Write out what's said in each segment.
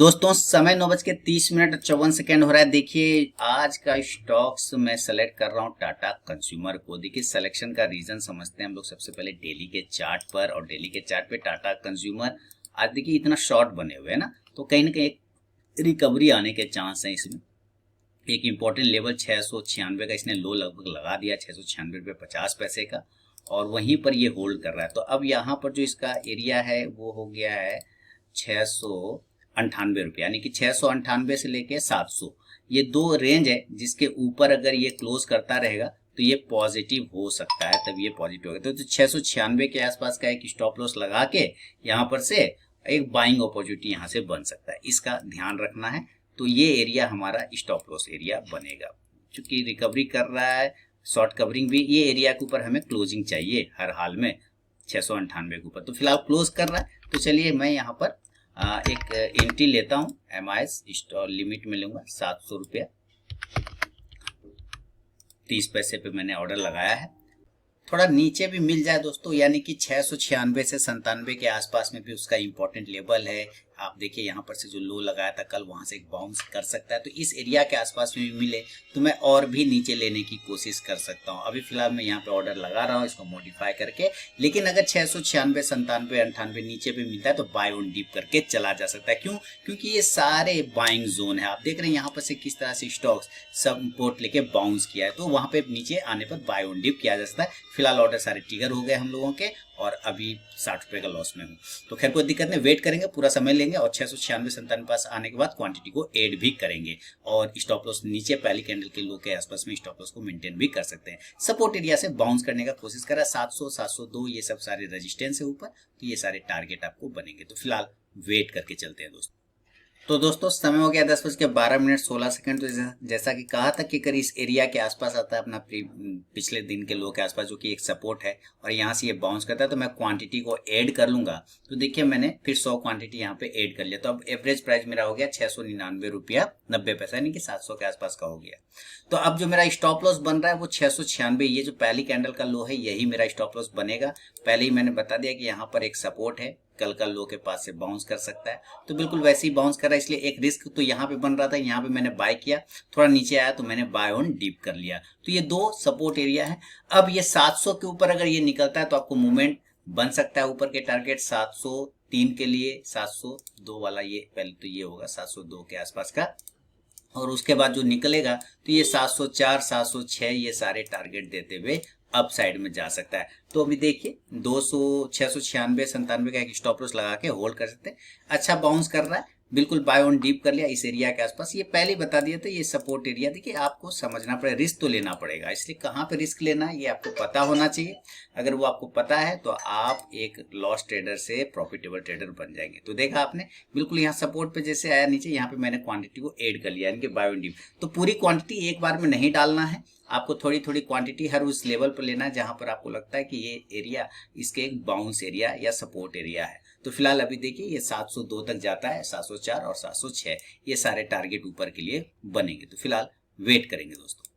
दोस्तों समय 9:30 हो रहा है। देखिए आज का स्टॉक्स मैं सेलेक्ट कर रहा हूँ टाटा कंज्यूमर को। देखिए सिलेक्शन का रीजन समझते हैं हम लोग सबसे पहले डेली के चार्ट पर। और डेली के चार्ट पे टाटा कंज्यूमर आज देखिए इतना शॉर्ट बने हुए है ना, तो कहीं ना कहीं एक रिकवरी आने के चांस है। इसमें एक इम्पोर्टेंट लेवल 696 का इसने लो लगभग लगा दिया, 696 रुपये 50 पैसे का, और वहीं पर ये होल्ड कर रहा है। तो अब यहाँ पर जो इसका एरिया है वो हो गया है 698 रुपये, यानी कि 698 से लेके 700, ये दो रेंज है जिसके ऊपर अगर ये क्लोज करता रहेगा तो ये पॉजिटिव हो सकता है, तब ये पॉजिटिव होगा। तो 696 के आसपास का एक स्टॉप लॉस लगा के यहाँ पर से एक बाइंग अपॉर्चुनिटी यहाँ से बन सकता है, इसका ध्यान रखना है। तो ये एरिया हमारा स्टॉप लॉस एरिया बनेगा। चूंकि रिकवरी कर रहा है, शॉर्ट कवरिंग भी, ये एरिया के ऊपर हमें क्लोजिंग चाहिए हर हाल में 698 के ऊपर। तो फिलहाल क्लोज कर रहा है, तो चलिए मैं यहाँ पर एक एंट्री लेता हूँ। MIS लिमिट में लूंगा 700 रुपया 30 पैसे पे मैंने ऑर्डर लगाया है। थोड़ा नीचे भी मिल जाए दोस्तों, यानी कि 696 से 97 के आसपास में भी उसका इंपॉर्टेंट लेवल है। आप देखिए यहाँ पर से जो लो लगाया था कल, वहां से एक बाउंस कर सकता है। तो इस एरिया के आसपास में भी मिले तो मैं और भी नीचे लेने की कोशिश कर सकता हूँ। अभी फिलहाल मैं यहाँ पे ऑर्डर लगा रहा हूँ इसको मॉडिफाई करके, लेकिन अगर 696 97 98 नीचे भी मिलता है तो बाय ऑन डिप करके चला जा सकता है। क्यों? क्योंकि ये सारे बाइंग जोन है। आप देख रहे हैं यहाँ पर से किस तरह से स्टॉक्स सपोर्ट लेके बाउंस किया है, तो वहां पे नीचे आने पर बाय ऑन डिप किया जा सकता है। फिलहाल ऑर्डर सारे ट्रिगर हो गए हम लोगों के, और अभी 60 रुपए का लॉस में हूँ। तो खैर कोई दिक्कत नहीं, वेट करेंगे, पूरा समय लेंगे और 696 97 पास आने के बाद क्वांटिटी को ऐड भी करेंगे। और स्टॉप लॉस नीचे पहली कैंडल के लो के आसपास में स्टॉप लॉस को मेंटेन भी कर सकते हैं। सपोर्ट एरिया से बाउंस करने का कोशिश कर रहा है 700 702, ये सब सारे रेजिस्टेंस है ऊपर, तो ये सारे टारगेट आपको बनेंगे। तो फिलहाल वेट करके चलते हैं दोस्तों। तो दोस्तों समय हो गया 10:12:16। तो जैसा कि कहा था कि अगर इस एरिया के आसपास आता है अपना पिछले दिन के लो के आसपास, जो कि एक सपोर्ट है, और यहाँ से ये बाउंस करता है, तो मैं क्वांटिटी को ऐड कर लूंगा। तो देखिए मैंने फिर 100 क्वांटिटी यहाँ पे ऐड कर लिया। तो अब एवरेज प्राइस मेरा हो गया 699 रुपया 90 पैसा, यानी कि 700 के आसपास का हो गया। तो अब जो मेरा स्टॉप लॉस बन रहा है वो 696, ये जो पहली कैंडल का लो है यही मेरा स्टॉप लॉस बनेगा। पहले ही मैंने बता दिया कि यहाँ पर एक सपोर्ट है, कल का लो के पास से बाउंस कर सकता है। तो बिल्कुल वैसे ही बाउंस कर रहा है, इसलिए एक रिस्क तो यहाँ पे बन रहा था, यहाँ पे मैंने बाय किया, थोड़ा नीचे आया तो मैंने बाय ऑन डीप कर लिया। तो ये दो सपोर्ट एरिया है। अब ये 700 के ऊपर अगर ये निकलता है तो आपको मूवमेंट बन सकता है ऊपर के टारगेट 703 के लिए, 702 वाला, ये पहले तो ये होगा 702 के आसपास का, और उसके बाद जो निकलेगा तो ये 704 706 ये सारे टारगेट देते हुए अप साइड में जा सकता है। तो अभी देखिए 200 696 97 का एक स्टॉप लॉस लगा के होल्ड कर सकते हैं। अच्छा बाउंस कर रहा है, बिल्कुल बाय ऑन डीप कर लिया इस एरिया के आसपास। ये पहले ही बता दिया था, ये सपोर्ट एरिया। देखिए आपको समझना पड़ेगा, रिस्क तो लेना पड़ेगा, इसलिए कहाँ पे रिस्क लेना है ये आपको पता होना चाहिए। अगर वो आपको पता है तो आप एक लॉस ट्रेडर से प्रॉफिटेबल ट्रेडर बन जाएंगे। तो देखा आपने, बिल्कुल यहाँ सपोर्ट पे जैसे आया नीचे, यहाँ पे मैंने क्वांटिटी को ऐड कर लिया, यानी कि बाय ऑन डीप। तो पूरी क्वांटिटी एक बार में नहीं डालना है, आपको थोड़ी थोड़ी क्वांटिटी हर उस लेवल पर लेना है जहां पर आपको लगता है कि ये एरिया इसके एक बाउंस एरिया या सपोर्ट एरिया है। तो फिलहाल अभी देखिए ये 702 तक जाता है, 704 और 706 ये सारे टारगेट ऊपर के लिए बनेंगे। तो फिलहाल वेट करेंगे दोस्तों।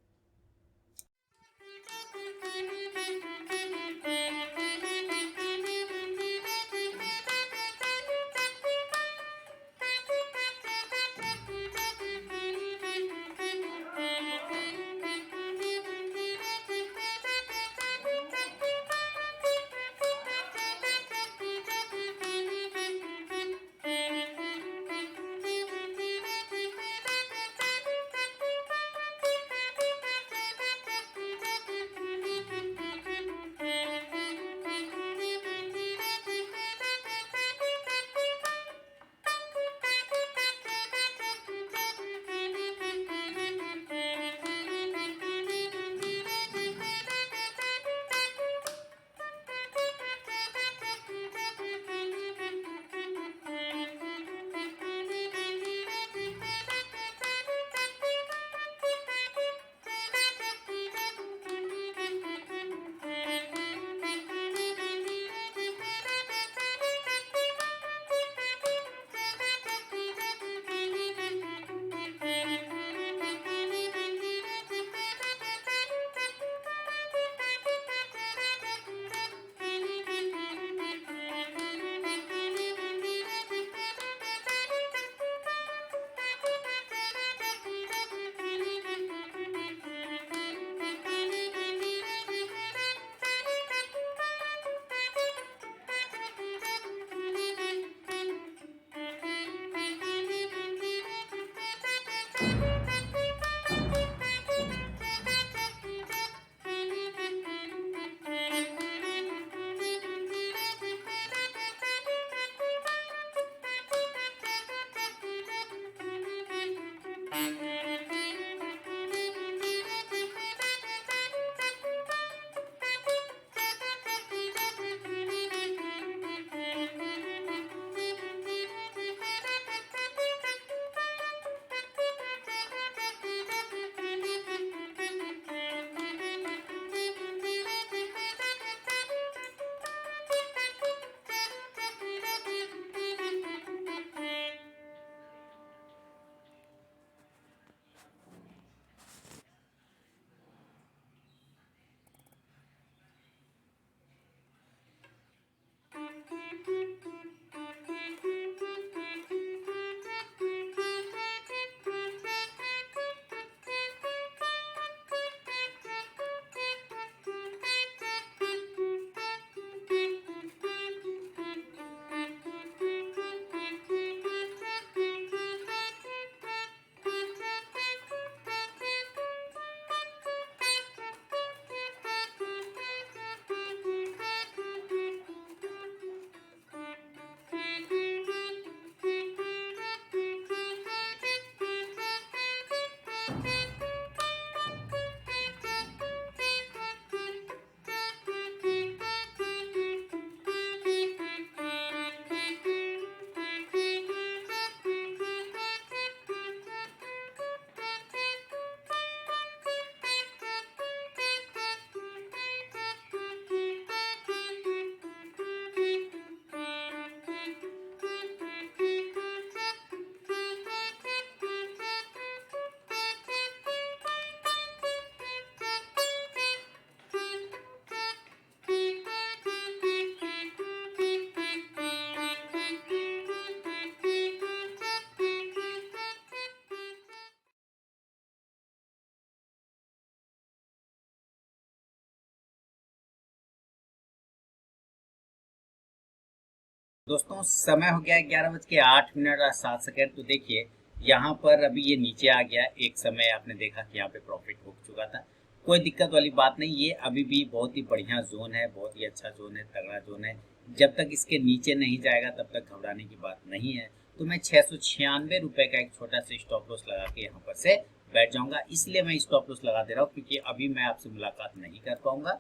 दोस्तों समय हो गया 11:08 और 7 सेकंड। तो देखिए यहाँ पर अभी ये नीचे आ गया। एक समय आपने देखा कि यहाँ पे प्रॉफिट हो चुका था। कोई दिक्कत वाली बात नहीं, ये अभी भी बहुत ही बढ़िया जोन है, बहुत ही अच्छा जोन है, तगड़ा जोन है। जब तक इसके नीचे नहीं जाएगा तब तक घबराने की बात नहीं है। तो मैं 696 रुपये का एक छोटा सा स्टॉप लॉस लगा के यहाँ पर से बैठ जाऊंगा। इसलिए मैं स्टॉप लॉस लगा दे रहा हूँ क्योंकि अभी मैं आपसे मुलाकात नहीं कर पाऊंगा।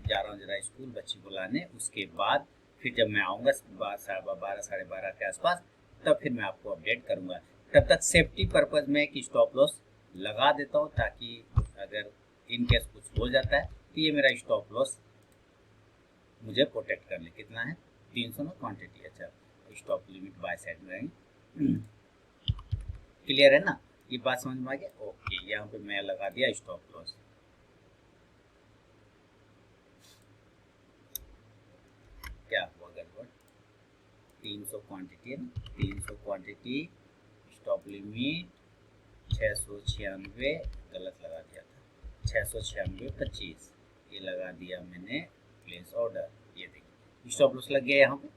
जा रहा हूँ जरा स्कूल बच्ची को लाने, उसके बाद फिर जब मैं आऊँगा 12 साढ़े 12 के आसपास, तब फिर मैं आपको अपडेट करूँगा। तब तक सेफ्टी पर्पज़ में एक स्टॉप लॉस लगा देता हूँ ताकि अगर इन केस कुछ हो जाता है तो ये मेरा स्टॉप लॉस मुझे प्रोटेक्ट कर ले। कितना है 300 ना क्वांटिटी। अच्छा, स्टॉप लिमिट बाय साइड में रहेंगे। क्लियर है ना, ये बात समझ में आ गया। ओके, यहाँ पे मैं लगा दिया स्टॉप लॉस। क्या हुआ गड़बड़, 300 क्वांटिटी है ना, 300 क्वांटिटी स्टॉप लिमिट 696, गलत लगा दिया था, 696.25 ये लगा दिया मैंने। प्लेस ऑर्डर, ये देखिए स्टॉप लॉस लग गया यहाँ पे।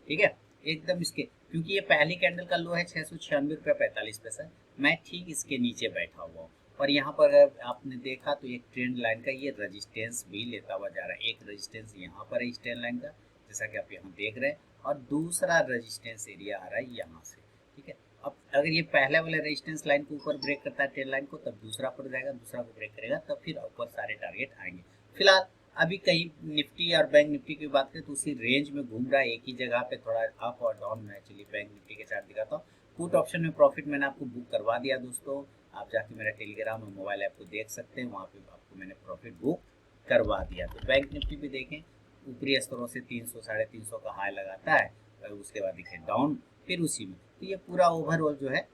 ठीक है, एकदम इसके, क्योंकि ये पहली कैंडल का लो है 696.45। मैं ठीक इसके नीचे बैठा हुआ हूँ और यहाँ पर अगर आपने देखा तो एक ट्रेंड लाइन का ये रजिस्टेंस भी लेता हुआ जा रहा है। एक रजिस्टेंस यहाँ पर है इस ट्रेंड लाइन का, जैसा कि आप यहाँ देख रहे हैं, और दूसरा रेजिस्टेंस एरिया आ रहा है यहाँ से। ठीक है, अब अगर ये पहले वाले रेजिस्टेंस लाइन को ऊपर ब्रेक करता है ट्रेंड लाइन को, तब दूसरा पर जाएगा, दूसरा को ब्रेक करेगा, तब फिर ऊपर सारे टारगेट आएंगे। फिलहाल अभी कहीं निफ्टी और बैंक निफ्टी की बात करें तो उसी रेंज में घूम रहा है, एक ही जगह पे, थोड़ा अप और डाउन में। चलिए बैंक निफ्टी के चार्ट दिखाता हूँ। पुट ऑप्शन में प्रॉफिट मैंने आपको बुक करवा दिया दोस्तों। आप जाके मेरा टेलीग्राम और मोबाइल ऐप को देख सकते हैं, वहाँ पे आपको मैंने प्रॉफिट बुक करवा दिया। तो बैंक निफ्टी भी देखें, ऊपरी स्तरों से 300 साढ़े 300 का हाई लगाता है, और उसके बाद दिखे डाउन, फिर उसी में। तो ये पूरा ओवरऑल जो है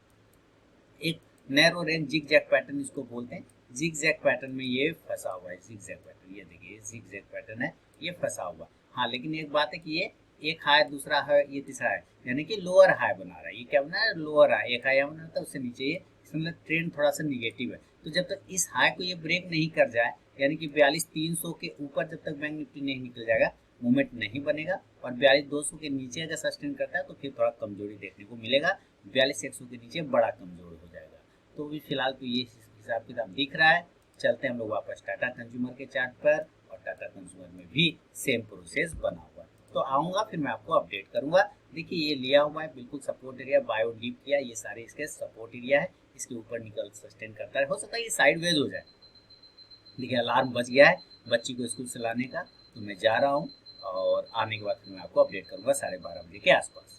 एक narrow range zig zag pattern इसको बोलते हैं। जिग जैक पैटर्न में ये फंसा हुआ है, जिग जैक पैटर्न, ये देखिए जिग जैक पैटर्न है, ये फंसा हुआ। हाँ, लेकिन एक बात है कि ये एक हाई, दूसरा है, ये तीसरा है, यानी कि लोअर हाई बना रहा है। ये क्या बना है, लोअर हाई। एक हाई बना था, उससे नीचे ये, इसका मतलब ट्रेंड थोड़ा सा निगेटिव है। तो जब तक इस हाई को ये ब्रेक नहीं कर जाए, यानी कि 42,300 के ऊपर जब तक बैंक निफ्टी नहीं निकल जाएगा, मूवमेंट नहीं बनेगा। और 42,200 के नीचे अगर सस्टेन करता है तो फिर थोड़ा कमजोरी देखने को मिलेगा। 42,100 के नीचे बड़ा कमजोर हो जाएगा। तो भी फिलहाल तो ये हिसाब किताब दिख रहा है। चलते हैं हम लोग वापस टाटा कंज्यूमर के चार्ट पर, और टाटा कंज्यूमर में भी सेम प्रोसेस बना हुआ है। तो आऊँगा फिर मैं आपको अपडेट करूँगा। देखिए ये लिया हुआ है बिल्कुल सपोर्ट एरिया, बायो डीप किया, ये सारे इसके सपोर्ट एरिया है। इसके ऊपर निकल सस्टेन करता है, हो सकता है ये साइडवेज हो जाए। देखिए अलार्म बज गया है बच्ची को स्कूल से लाने का, तो मैं जा रहा हूँ, और आने के बाद फिर मैं आपको अपडेट करूँगा 12:30 बजे के आसपास।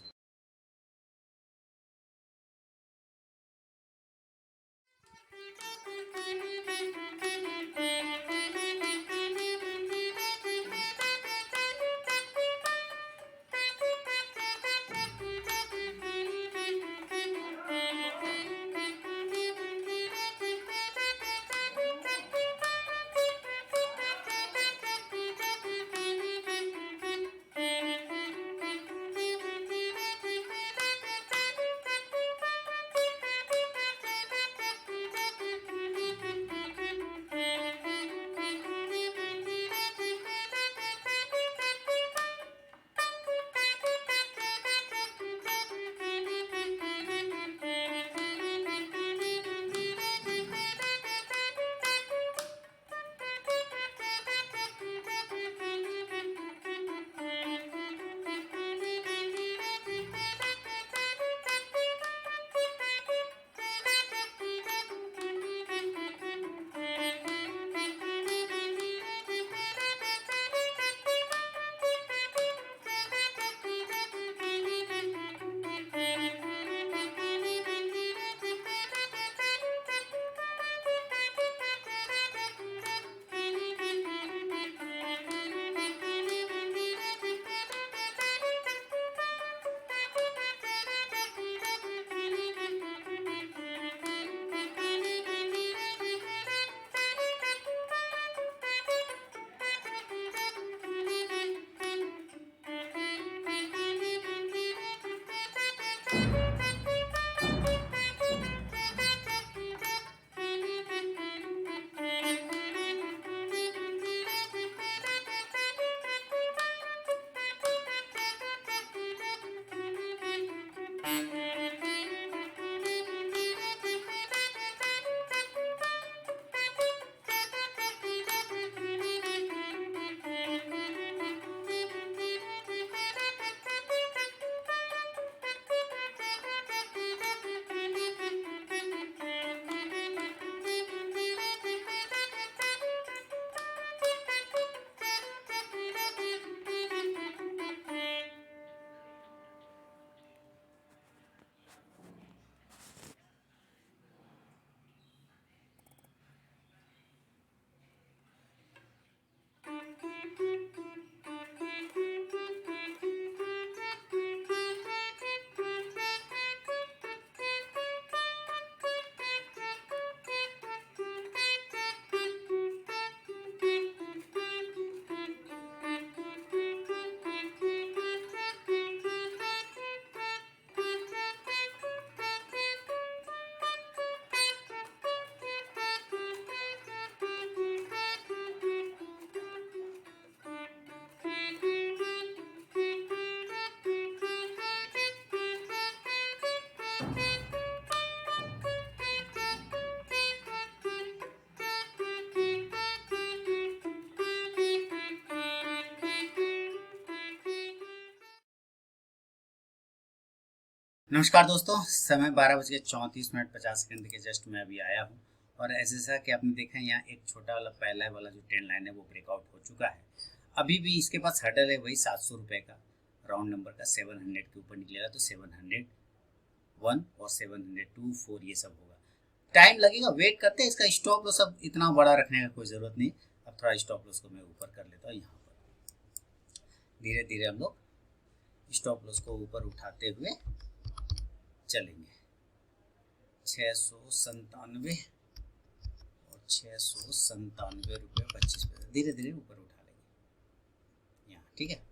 नमस्कार दोस्तों, समय 12:34:50 के जस्ट मैं अभी आया हूँ। और जैसा कि आपने देखा यहाँ एक छोटा वाला पहला वाला जो ट्रेंड लाइन है वो ब्रेकआउट हो चुका है। अभी भी इसके पास हर्डल है वही 700 रुपये का, राउंड नंबर का 700 के ऊपर निकलेगा तो 701 और 702 4 ये सब होगा। टाइम लगेगा, वेट करते हैं। इसका स्टॉप लॉस अब इतना बड़ा रखने का कोई ज़रूरत नहीं। अब थोड़ा स्टॉप लॉस को मैं ऊपर कर लेता हूँ। यहाँ पर धीरे धीरे हम लोग स्टॉप लॉस को ऊपर उठाते हुए चलेंगे। 697 और 697 रुपये 25 पैसे धीरे धीरे ऊपर उठा लेंगे यहाँ, ठीक है।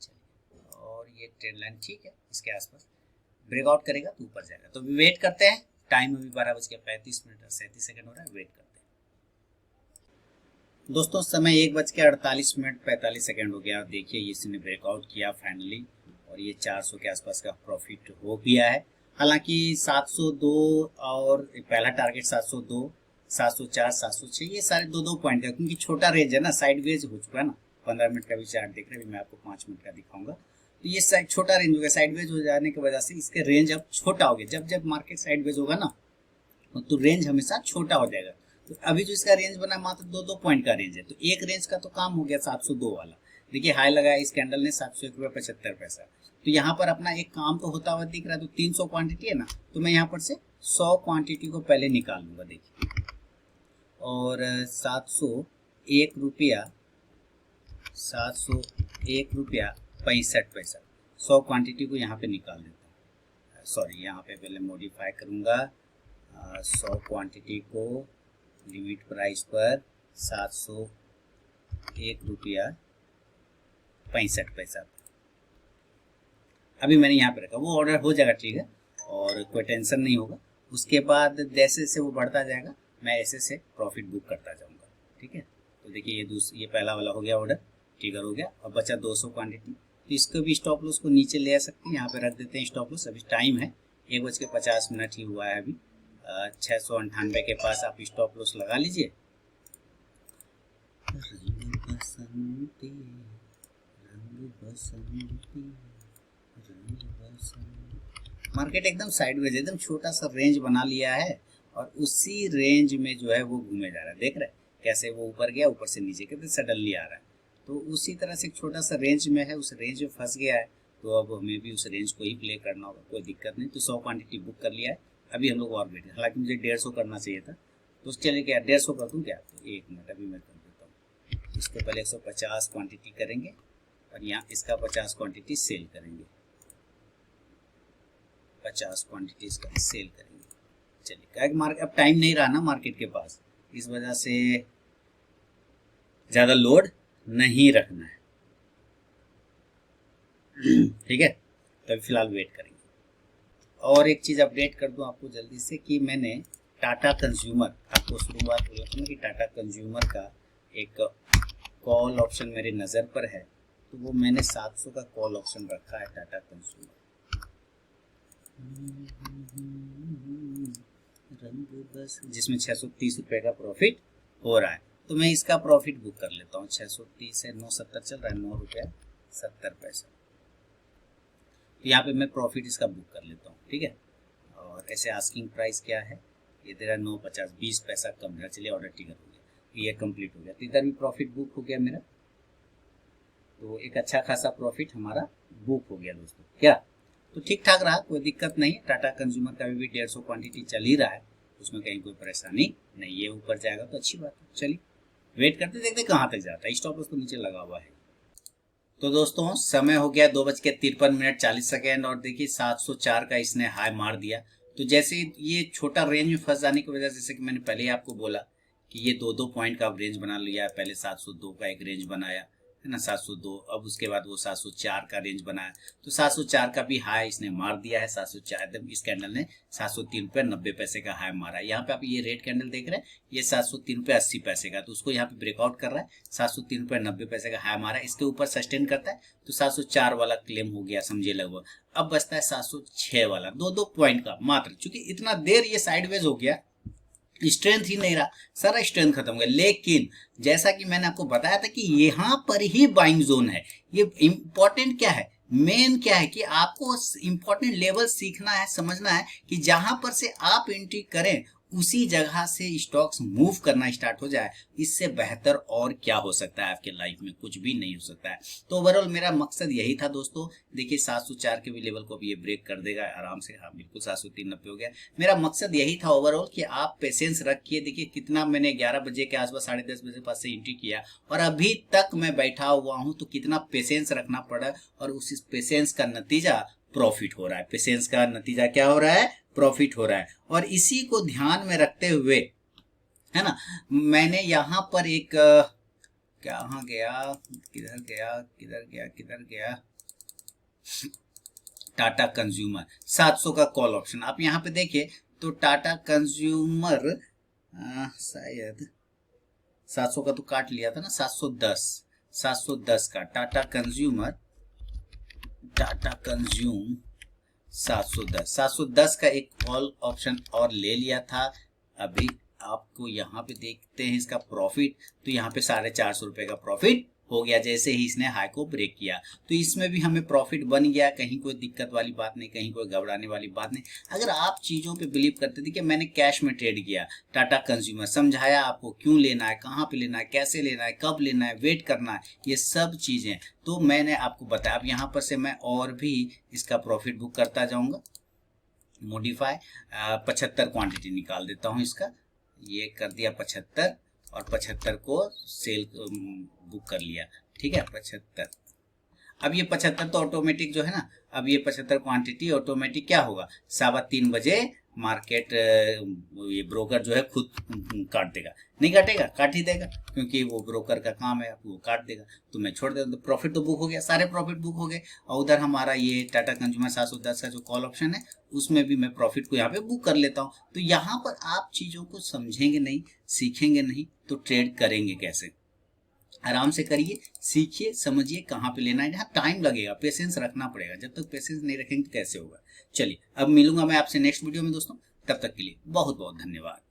चलिए, और ये ट्रेंड लाइन ठीक है, इसके आसपास ब्रेकआउट करेगा तो ऊपर जाएगा। तो वेट करते हैं। टाइम अभी 12:35 और 37 हो रहा है। वेट करते हैं दोस्तों। समय 1:48 45 हो गया। देखिए ये इसने ब्रेकआउट किया फाइनली, और ये 400 के आसपास का प्रॉफिट हो गया है। हालांकि 702 और पहला टारगेट 702, 704, 706 ये सारे 2-2 पॉइंट है, क्योंकि छोटा रेंज है ना, साइडवेज हो चुका है ना। 15 मिनट का भी चार्ट देख रहे हैं, मैं आपको 5 मिनट का दिखाऊंगा। तो ये छोटा रेंज हो गया, साइडवेज हो जाने की वजह से इसके रेंज अब छोटा हो गया। जब जब मार्केट साइडवेज होगा ना तो रेंज हमेशा छोटा हो जाएगा। तो अभी जो इसका रेंज बना मात्र 2-2 पॉइंट का रेंज है, तो एक रेंज का तो काम हो गया 702 वाला। देखिए हाई लगाया इस कैंडल ने 701.75। तो यहाँ पर अपना एक काम तो होता हुआ दिख रहा है। तो 300 क्वांटिटी है ना, तो मैं यहाँ पर से 100 क्वांटिटी को पहले निकाल लूंगा। देखिए, और 701 रुपया 65 पैसा 100 क्वांटिटी को यहाँ पे निकाल देता हूँ। सॉरी, यहाँ पे पहले मॉडिफाई करूँगा। 100 क्वांटिटी को लिमिट प्राइस पर 701 रुपया 65 पैसा अभी मैंने यहाँ पे रखा। वो ऑर्डर हो जाएगा, ठीक है, और कोई टेंशन नहीं होगा। उसके बाद जैसे जैसे वो बढ़ता जाएगा मैं ऐसे से प्रॉफिट बुक करता जाऊँगा, ठीक है। तो देखिए ये पहला वाला हो गया, ऑर्डर ट्रिगर हो गया। अब बचा 200 क्वांटिटी, तो इसको भी स्टॉप लॉस को नीचे ले आ सकते हैं। यहाँ पे रख देते हैं स्टॉप लॉस। अभी टाइम है 1:50 ही हुआ है। अभी 698 के पास आप स्टॉप लॉस लगा लीजिए। मार्केट एकदम साइडवेज, एकदम छोटा सा रेंज बना लिया है, और उसी रेंज में जो है वो घूमे जा रहा है। देख रहे हैं कैसे वो ऊपर गया, ऊपर से नीचे कितने सडनली आ रहा है। तो उसी तरह से एक छोटा सा रेंज में है, उस रेंज में फंस गया है। तो अब हमें भी उस रेंज को ही प्ले करना होगा, कोई दिक्कत नहीं। तो 100 क्वांटिटी बुक कर लिया है। अभी हम लोग और वेट, हालांकि मुझे 150 करना चाहिए था, तो चलिए क्या 150 कर दूँ क्या? तो 1 मिनट अभी मैं कर देता हूँ। इसको पहले 150 क्वांटिटी करेंगे, और यहाँ इसका 50 क्वांटिटी सेल करेंगे। 50 क्वांटिटी इसका सेल करेंगे। चलिए, क्या मार्केट अब टाइम नहीं रहा ना मार्केट के पास, इस वजह से ज़्यादा लोड नहीं रखना है, ठीक है। तो फिलहाल वेट करेंगे। और एक चीज़ अपडेट कर दूं आपको जल्दी से कि मैंने टाटा कंज्यूमर, आपको शुरुआत बोला था कि टाटा कंज्यूमर का एक कॉल ऑप्शन मेरे नज़र पर है। तो वो मैंने 700 का कॉल ऑप्शन रखा है टाटा कंज्यूमर, जिसमें 630 रुपये का प्रॉफिट हो रहा है। तो मैं इसका प्रॉफिट बुक कर लेता हूँ। 630 से 970 चल रहा है, 9 रुपया 70 पैसा। तो यहाँ पे मैं प्रॉफिट इसका बुक कर लेता हूँ, ठीक है। और ऐसे आस्किंग प्राइस क्या है, ये तेरा 950, 20 पैसा कम है। चलिए, ऑर्डर टिकट हो गया, ये कंप्लीट हो गया। तो इधर भी प्रॉफिट बुक हो गया मेरा। तो एक अच्छा खासा प्रॉफिट हमारा बुक हो गया दोस्तों। क्या तो ठीक ठाक रहा, कोई दिक्कत नहीं। टाटा कंज्यूमर का भी 150 क्वांटिटी चल ही रहा है, उसमें कहीं कोई परेशानी नहीं। ये ऊपर जाएगा तो अच्छी बात है। चलिए वेट करते देखते कहाँ तक जाता है। स्टॉप लॉस तो नीचे लगा हुआ है। तो दोस्तों समय हो गया 2:53:40, और देखिए 704 का इसने हाई मार दिया। तो जैसे ये छोटा रेंज में फंस जाने की वजह से, जैसे कि मैंने पहले ही आपको बोला कि ये 2-2 पॉइंट का रेंज बना लिया है। पहले 702 का एक रेंज बनाया, है ना 702। अब उसके बाद वो 704 का रेंज बनाया, तो 704 का भी हाई इसने मार दिया है। 704 एकदम इस कैंडल ने 703 रुपये 90 पैसे का हाई मारा है। यहाँ पे आप ये रेड कैंडल देख रहे हैं, ये 703 रुपये 80 पैसे का, तो उसको यहाँ पे ब्रेकआउट कर रहा है। 703 रुपये 90 पैसे का हाई मारा है, इसके ऊपर सस्टेन करता है तो 704 वाला क्लेम हो गया समझिए लगभग। अब बचता है 706 वाला, 2-2 पॉइंट का मात्र। चूंकि इतना देर ये साइडवेज हो गया, स्ट्रेंथ ही नहीं रहा, सारा स्ट्रेंथ खत्म हो गया। लेकिन जैसा कि मैंने आपको बताया था कि यहाँ पर ही बाइंग जोन है। ये इंपॉर्टेंट क्या है, मेन क्या है कि आपको इंपॉर्टेंट लेवल सीखना है, समझना है कि जहां पर से आप एंट्री करें उसी जगह से स्टॉक्स मूव करना स्टार्ट हो जाए। इससे बेहतर और क्या हो सकता है आपके लाइफ में, कुछ भी नहीं हो सकता है। तो ओवरऑल मेरा मकसद यही था दोस्तों। देखिए 704 के भी लेवल को भी ये ब्रेक कर देगा आराम से। हाँ बिल्कुल 703.90 हो गया। मेरा मकसद यही था ओवरऑल कि आप पेशेंस रखिए। देखिए कितना मैंने 11 बजे के आसपास 10:30 बजे पास से एंट्री किया और अभी तक मैं बैठा हुआ हूं, तो कितना पेशेंस रखना पड़ा और उस पेशेंस का नतीजा प्रॉफिट हो रहा है। पेशेंस का नतीजा क्या हो रहा है, प्रॉफिट हो रहा है। और इसी को ध्यान में रखते हुए, है ना, मैंने यहां पर एक कहाँ गया, किधर गया किधर गया किधर गया, टाटा कंज्यूमर 700 का कॉल ऑप्शन आप यहां पे देखिए तो टाटा कंज्यूमर शायद 700 का तो काट लिया था ना, 710 का टाटा कंज्यूम 710 का एक कॉल ऑप्शन और ले लिया था। अभी आपको यहाँ पे देखते हैं इसका प्रॉफिट, तो यहाँ पे 450 रुपए का प्रॉफिट हो गया जैसे ही इसने हाई को ब्रेक किया। तो इसमें भी हमें प्रॉफिट बन गया, कहीं कोई दिक्कत वाली बात नहीं, कहीं कोई घबराने वाली बात नहीं। अगर आप चीज़ों पे बिलीव करते थे कि मैंने कैश में ट्रेड किया, टाटा कंज्यूमर समझाया आपको क्यों लेना है, कहाँ पे लेना है, कैसे लेना है, कब लेना है, वेट करना है, ये सब चीज़ें तो मैंने आपको बताया। अब यहाँ पर से मैं और भी इसका प्रॉफिट बुक करता जाऊँगा। मोडिफाई 75 क्वांटिटी निकाल देता हूँ इसका, ये कर दिया 75 और 75 को सेल बुक कर लिया, ठीक है 75। अब ये 75 तो ऑटोमेटिक जो है ना, अब ये 75 क्वांटिटी ऑटोमेटिक क्या होगा, 3:15 बजे मार्केट ये ब्रोकर जो है खुद काट देगा। नहीं काटेगा, काट ही देगा क्योंकि वो ब्रोकर का काम है, वो काट देगा तो मैं छोड़ देता हूँ। तो प्रॉफिट तो बुक हो गया, सारे प्रॉफिट बुक हो गए। और उधर हमारा ये टाटा कंज्यूमर 710 का जो कॉल ऑप्शन है उसमें भी मैं प्रॉफिट को यहाँ पे बुक कर लेता हूँ। तो यहाँ पर आप चीज़ों को समझेंगे नहीं, सीखेंगे नहीं तो ट्रेड करेंगे कैसे। आराम से करिए, सीखिए, समझिए कहाँ पे लेना है। यहाँ टाइम लगेगा, पेशेंस रखना पड़ेगा। जब तक पेशेंस नहीं रखेंगे तो कैसे होगा। चलिए अब मिलूंगा मैं आपसे नेक्स्ट वीडियो में दोस्तों, तब तक के लिए बहुत बहुत धन्यवाद।